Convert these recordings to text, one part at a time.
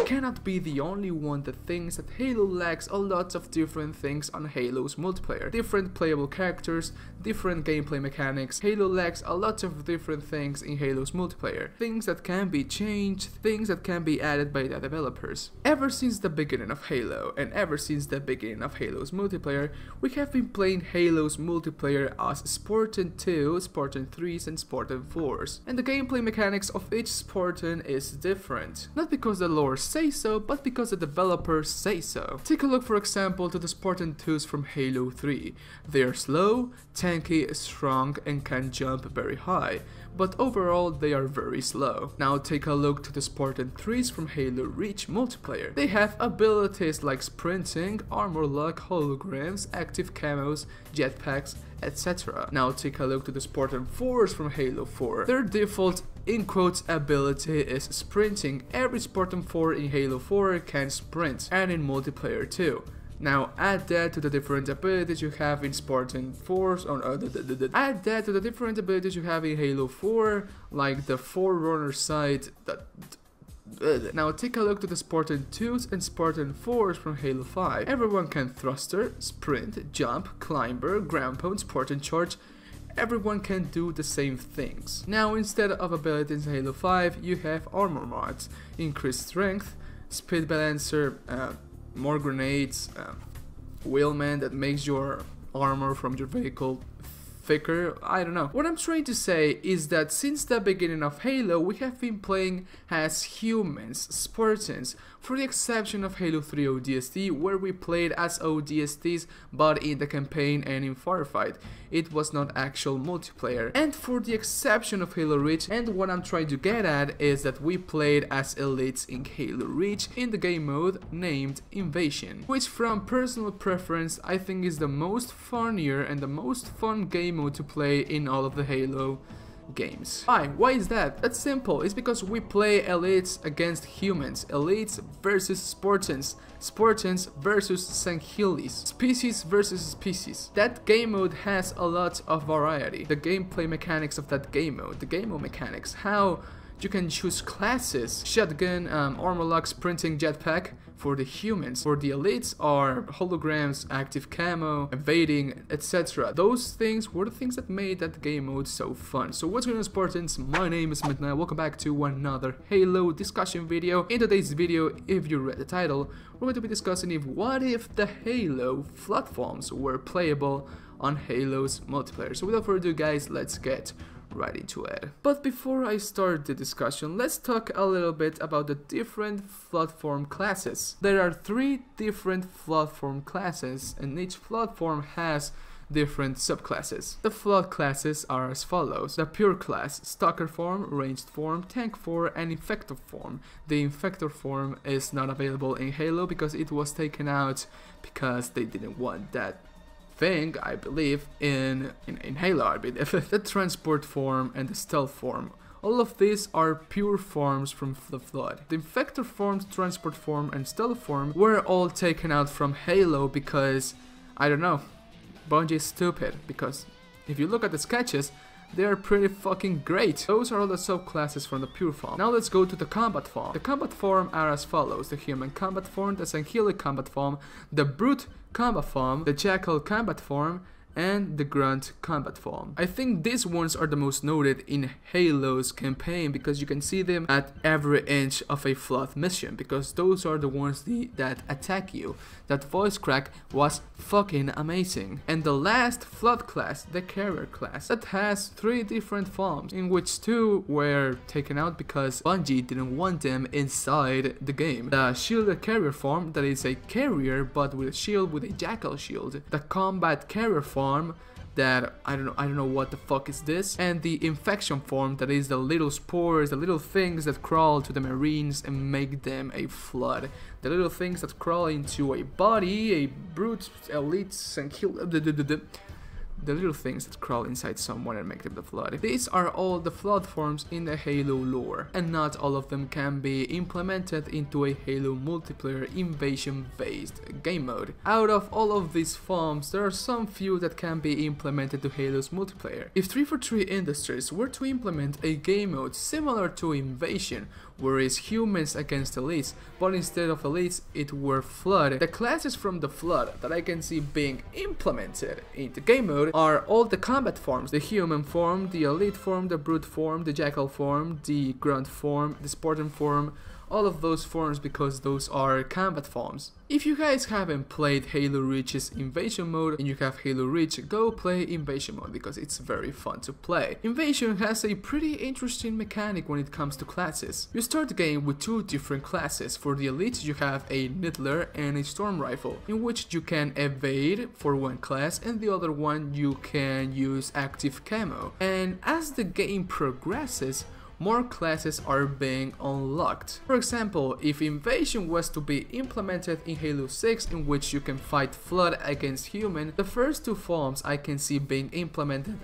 cannot be the only one that thinks that Halo lacks a lot of different things on Halo's multiplayer. Different playable characters, different gameplay mechanics. Halo lacks a lot of different things in Halo's multiplayer. Things that can be changed, things that can be added by the developers. Ever since the beginning of Halo, and ever since the beginning of Halo's multiplayer, we have been playing Halo's multiplayer as Spartan 2, Spartan 3s and Spartan 4s. And the gameplay mechanics of each Spartan is different. Not because the lore say so, but because the developers say so. Take a look for example to the Spartan 2s from Halo 3. They are slow, tanky, strong and can jump very high, but overall they are very slow. Now take a look to the Spartan 3s from Halo Reach multiplayer. They have abilities like sprinting, armor lock, holograms, active camos, jetpacks, etc. Now take a look to the Spartan 4s from Halo 4. Their default in quotes ability is sprinting. Every Spartan 4 in Halo 4 can sprint, and in multiplayer too. Now add that to the different abilities you have in Spartan 4s, add that to the different abilities you have in Halo 4, like the Forerunner sight. Now take a look to the Spartan 2s and Spartan 4s from Halo 5. Everyone can thruster, sprint, jump, climber, ground pound, Spartan charge. Everyone can do the same things. Now instead of abilities in Halo 5, you have armor mods, increased strength, speed balancer, more grenades, wheelman that makes your armor from your vehicle thicker. I don't know. What I'm trying to say is that since the beginning of Halo, we have been playing as humans, Spartans, for the exception of Halo 3 ODST, where we played as ODSTs but in the campaign and in firefight. It was not actual multiplayer. And for the exception of Halo Reach, and what I'm trying to get at is that we played as elites in Halo Reach in the game mode named Invasion, which from personal preference I think is the most funnier and the most fun game mode to play in all of the Halo games. Why is that? That's simple. It's because we play elites against humans, elites versus Spartans, Spartans versus Sanhelis, species versus species. That game mode has a lot of variety. The gameplay mechanics of that game mode, the game mode mechanics, how you can choose classes, shotgun, armor lock, sprinting, jetpack. For the humans, for the elites are holograms, active camo, evading, etc. Those things were the things that made that game mode so fun. So what's going on, Spartans? My name is Midnight. Welcome back to another Halo discussion video. In today's video, if you read the title, we're going to be discussing what if the Halo flood forms were playable on Halo's multiplayer. So without further ado guys, let's get right into it. But before I start the discussion, let's talk a little bit about the different flood form classes. There are 3 different flood form classes, and each flood form has different subclasses. The flood classes are as follows: the pure class, stalker form, ranged form, tank form, and infector form. The infector form is not available in Halo because it was taken out because they didn't want that thing, I believe, in Halo, I believe. The transport form and the stealth form. All of these are pure forms from the Flood. The infector form, transport form, and stealth form were all taken out from Halo because, I don't know, Bungie is stupid, because if you look at the sketches, they are pretty fucking great. Those are all the subclasses from the pure form. Now let's go to the combat form. The combat form are as follows: the human combat form, the Sanheli combat form, the brute combat form, the jackal combat form, and the grunt combat form. I think these ones are the most noted in Halo's campaign because you can see them at every inch of a flood mission, because those are the ones that attack you. That voice crack was fucking amazing. And the last flood class, the carrier class, that has 3 different forms, in which 2 were taken out because Bungie didn't want them inside the game. The shielded carrier form, that is a carrier but with a shield with a jackal shield. The combat carrier form, that I don't know what the fuck is this, and the infection form, that is the little spores, the little things that crawl to the marines and make them a flood, the little things that crawl into a body, a brute, elites, and kill the little things that crawl inside someone and make them the Flood. These are all the Flood forms in the Halo lore, and not all of them can be implemented into a Halo multiplayer invasion-based game mode. Out of all of these forms, there are some few that can be implemented to Halo's multiplayer. If 343 Industries were to implement a game mode similar to Invasion, where it's humans against elites, but instead of elites it were Flood. The classes from the Flood that I can see being implemented in the game mode are all the combat forms: the human form, the elite form, the brute form, the jackal form, the grunt form, the Spartan form, all of those forms, because those are combat forms. If you guys haven't played Halo Reach's Invasion mode and you have Halo Reach, go play Invasion mode because it's very fun to play. Invasion has a pretty interesting mechanic when it comes to classes. You start the game with two different classes. For the elites you have a Niddler and a Storm Rifle, in which you can evade for one class and the other one you can use active camo. And as the game progresses, more classes are being unlocked. For example, if Invasion was to be implemented in Halo 6, in which you can fight Flood against human, the first two forms I can see being implemented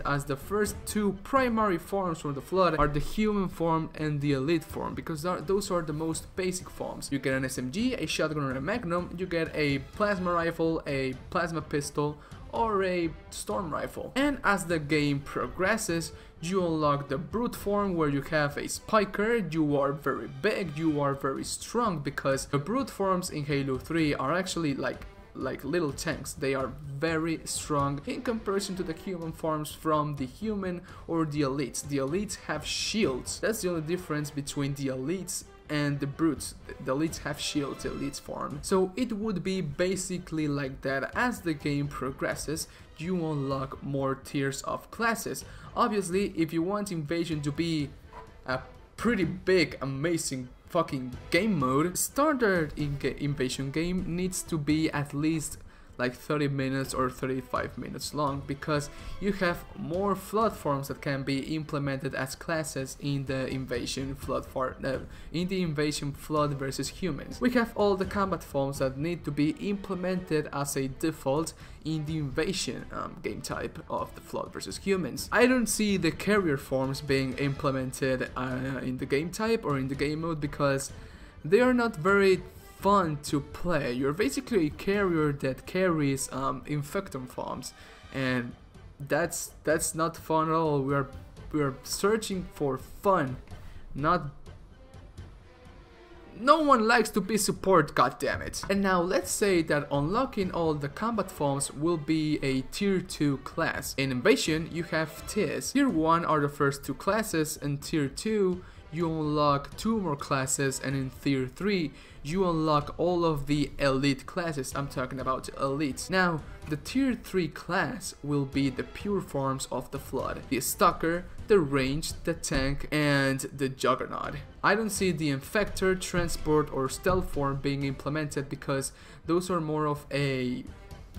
as the first two primary forms from the Flood are the human form and the elite form, because those are the most basic forms. You get an SMG, a shotgun or a magnum, you get a plasma rifle, a plasma pistol, or a storm rifle. And as the game progresses, you unlock the brute form, where you have a spiker. You are very big, you are very strong, because the brute forms in Halo 3 are actually like little tanks. They are very strong in comparison to the human forms from the human or the elites. The elites have shields. That's the only difference between the elites and the brutes. The elites have shields, the elites form. So it would be basically like that. As the game progresses, you unlock more tiers of classes. Obviously, if you want Invasion to be a pretty big, amazing fucking game mode, standard Invasion game needs to be at least like 30 minutes or 35 minutes long, because you have more Flood forms that can be implemented as classes in the Invasion Flood versus humans. We have all the combat forms that need to be implemented as a default in the Invasion game type of the Flood versus humans. I don't see the carrier forms being implemented in the game type or in the game mode, because they are not very fun to play. You're basically a carrier that carries infectum forms, and that's not fun at all. We are searching for fun, not. No one likes to be support, goddammit. And now let's say that unlocking all the combat forms will be a tier 2 class. In Invasion you have tiers. Tier 1 are the first two classes, and tier 2 you unlock two more classes, and in tier 3 you unlock all of the elite classes. I'm talking about elites. Now, the tier 3 class will be the pure forms of the Flood: the Stalker, the Ranged, the Tank, and the Juggernaut. I don't see the Infector, Transport, or Stealth form being implemented, because those are more of a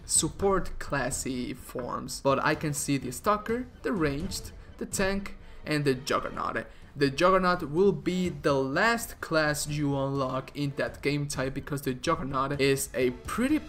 support classy forms. But I can see the Stalker, the Ranged, the Tank, and the Juggernaut. The Juggernaut will be the last class you unlock in that game type, because the Juggernaut is a pretty...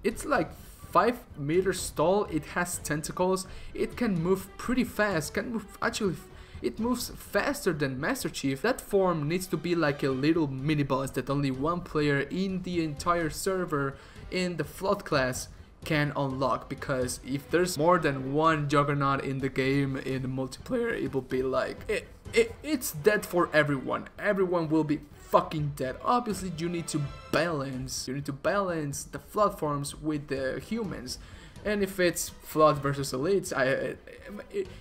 It's like 5 meters tall, it has tentacles, it can move pretty fast, it moves faster than Master Chief. That form needs to be like a little mini boss that only one player in the entire server in the Flood class can unlock, because if there's more than one Juggernaut in the game in the multiplayer, it will be like it's dead for everyone. Everyone will be fucking dead. Obviously you need to balance the Flood forms with the humans. And if it's Flood versus elites,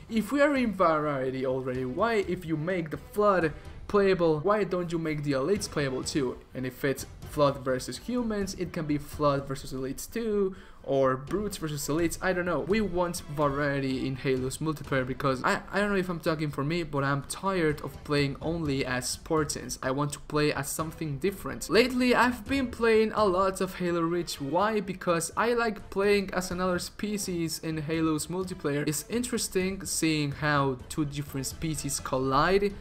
if we are in variety already, why, if you make the Flood playable, why don't you make the elites playable too? And if it's Flood versus humans, it can be Flood versus elites too, or brutes versus elites. I don't know. We want variety in Halo's multiplayer, because I don't know if I'm talking for me, but I'm tired of playing only as Spartans. I want to play as something different. Lately I've been playing a lot of Halo Reach. Why? Because I like playing as another species in Halo's multiplayer. It's interesting seeing how two different species collide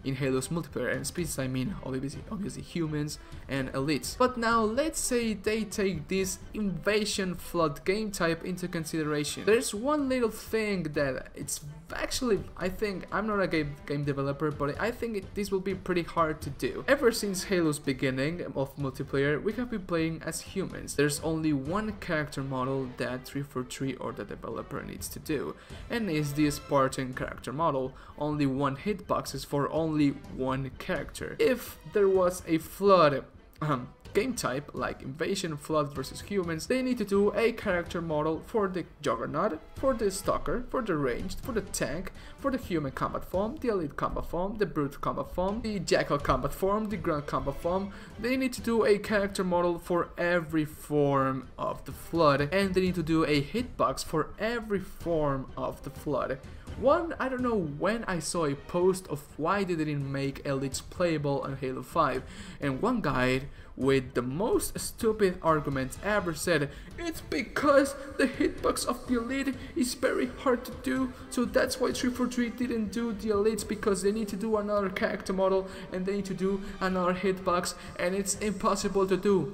in Halo's multiplayer, and species I mean obviously humans and elites. But now let's say they take this invasion flood game type into consideration. There's one little thing that it's actually, I think, I'm not a game developer, but I think this will be pretty hard to do. Ever since Halo's beginning of multiplayer, we have been playing as humans. There's only one character model that 343 or the developer needs to do, and is the Spartan character model. Only one hitboxes for only one character. If there was a flood game type like invasion, flood versus humans, they need to do a character model for the Juggernaut, for the Stalker, for the ranged, for the tank, for the human combat form, the elite combat form, the brute combat form, the jackal combat form, the grunt combat form. They need to do a character model for every form of the flood, and they need to do a hitbox for every form of the flood. I don't know when I saw a post of why they didn't make elites playable on Halo 5, and one guide with the most stupid arguments ever said, it's because the hitbox of the elite is very hard to do, so that's why 343 didn't do the elites, because they need to do another character model and they need to do another hitbox, and it's impossible to do.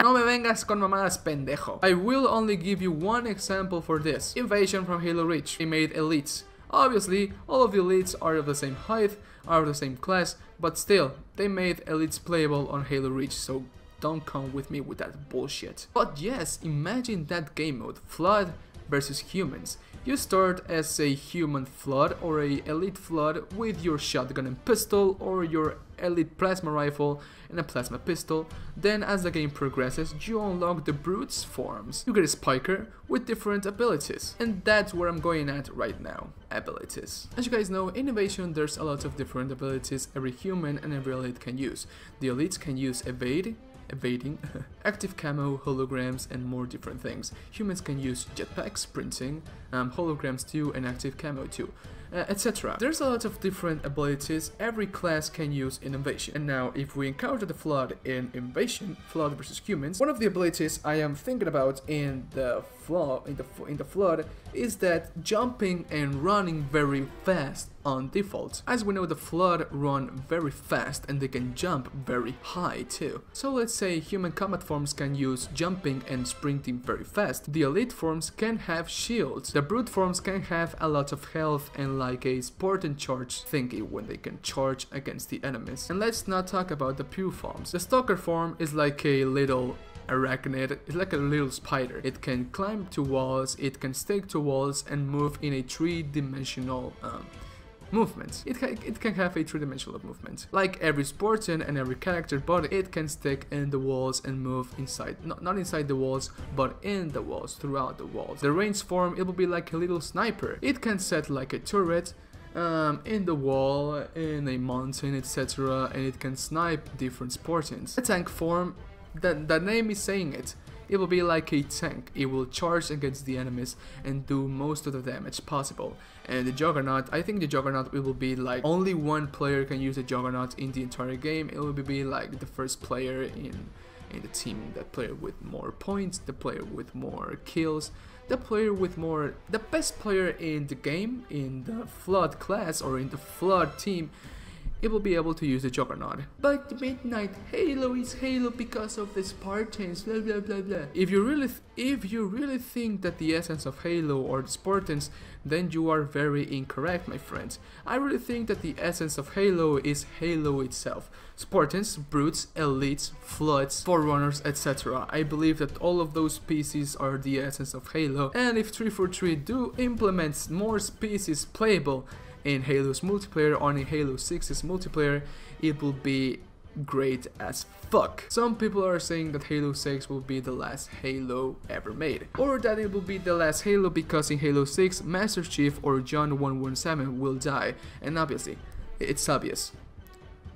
No me vengas con mamadas, pendejo. I will only give you one example for this. Invasion from Halo Reach. They made elites. Obviously, all of the elites are of the same height, are of the same class, but still, they made elites playable on Halo Reach, so don't come with me with that bullshit. But yes, imagine that game mode, Flood versus humans. You start as a human flood or a elite flood with your shotgun and pistol, or your elite plasma rifle and a plasma pistol. Then as the game progresses, you unlock the brutes forms. You get a spiker with different abilities, and that's where I'm going at right now, abilities. As you guys know, in Invasion there's a lot of different abilities every human and every elite can use. The elites can use evading, active camo, holograms, and more different things. Humans can use jetpacks, sprinting, holograms too, and active camo too, etc. There's a lot of different abilities every class can use in Invasion. And now, if we encounter the Flood in Invasion, Flood versus humans, one of the abilities I am thinking about in the Flood is that jumping and running very fast on default. As we know, the Flood run very fast and they can jump very high too. So let's say human combat forms can use jumping and sprinting very fast. The elite forms can have shields. The brute forms can have a lot of health and like a Spartan charge thingy when they can charge against the enemies. And let's not talk about the pure forms. The Stalker form is like a little arachnid. It's like a little spider. It can climb to walls, it can stick to walls and move in a three-dimensional movement. It can have a three-dimensional movement. Like every Spartan and every character, but it can stick in the walls and move inside, not inside the walls, but in the walls, throughout the walls. The ranged form, it will be like a little sniper. It can set like a turret in the wall, in a mountain, etc. and it can snipe different Spartans. The tank form, the name is saying it. It will be like a tank. It will charge against the enemies and do most of the damage possible. And the Juggernaut, I think the Juggernaut, it will be like only one player can use the Juggernaut in the entire game. It will be like the first player in the team, the player with more points, the player with more kills, the best player in the game, in the Flood class or in the Flood team. It will be able to use the Juggernaut. But midnight, Halo is Halo because of the Spartans, blah blah blah blah. If you really think that the essence of Halo or the Spartans, then you are very incorrect, my friends. I really think that the essence of Halo is Halo itself. Spartans, brutes, elites, floods, forerunners, etc. I believe that all of those species are the essence of Halo. And if 343 do implement more species playable in Halo's multiplayer or in Halo 6's multiplayer, it will be great as fuck. Some people are saying that Halo 6 will be the last Halo ever made, or that it will be the last Halo because in Halo 6 Master Chief or John 117 will die, and obviously, it's obvious.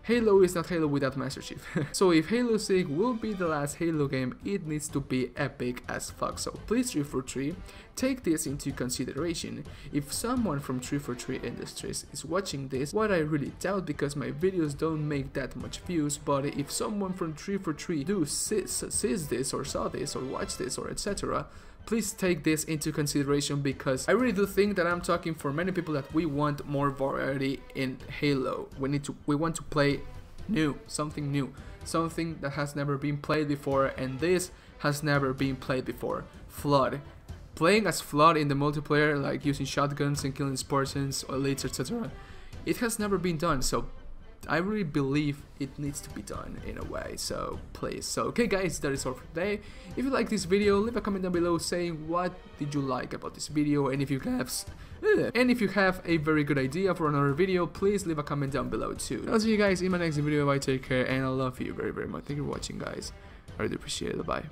Halo is not Halo without Master Chief. So if Halo 6 will be the last Halo game, it needs to be epic as fuck. So please 343, take this into consideration. If someone from 343 Industries is watching this, what I really doubt because my videos don't make that much views, but if someone from 343 sees this or saw this or watched this or etc., please take this into consideration, because I really do think that I'm talking for many people that we want more variety in Halo. We want to play something new, something that has never been played before, and this has never been played before. Flood. Playing as Flood in the multiplayer, like using shotguns and killing Spartans, elites, etc. It has never been done, so I really believe it needs to be done in a way, so please. So okay guys, that is all for today. If you like this video, leave a comment down below saying what did you like about this video, and if you have a very good idea for another video, please leave a comment down below too. I'll see you guys in my next video. Bye, take care, and I love you very, very much. Thank you for watching, guys. I really appreciate it. Bye.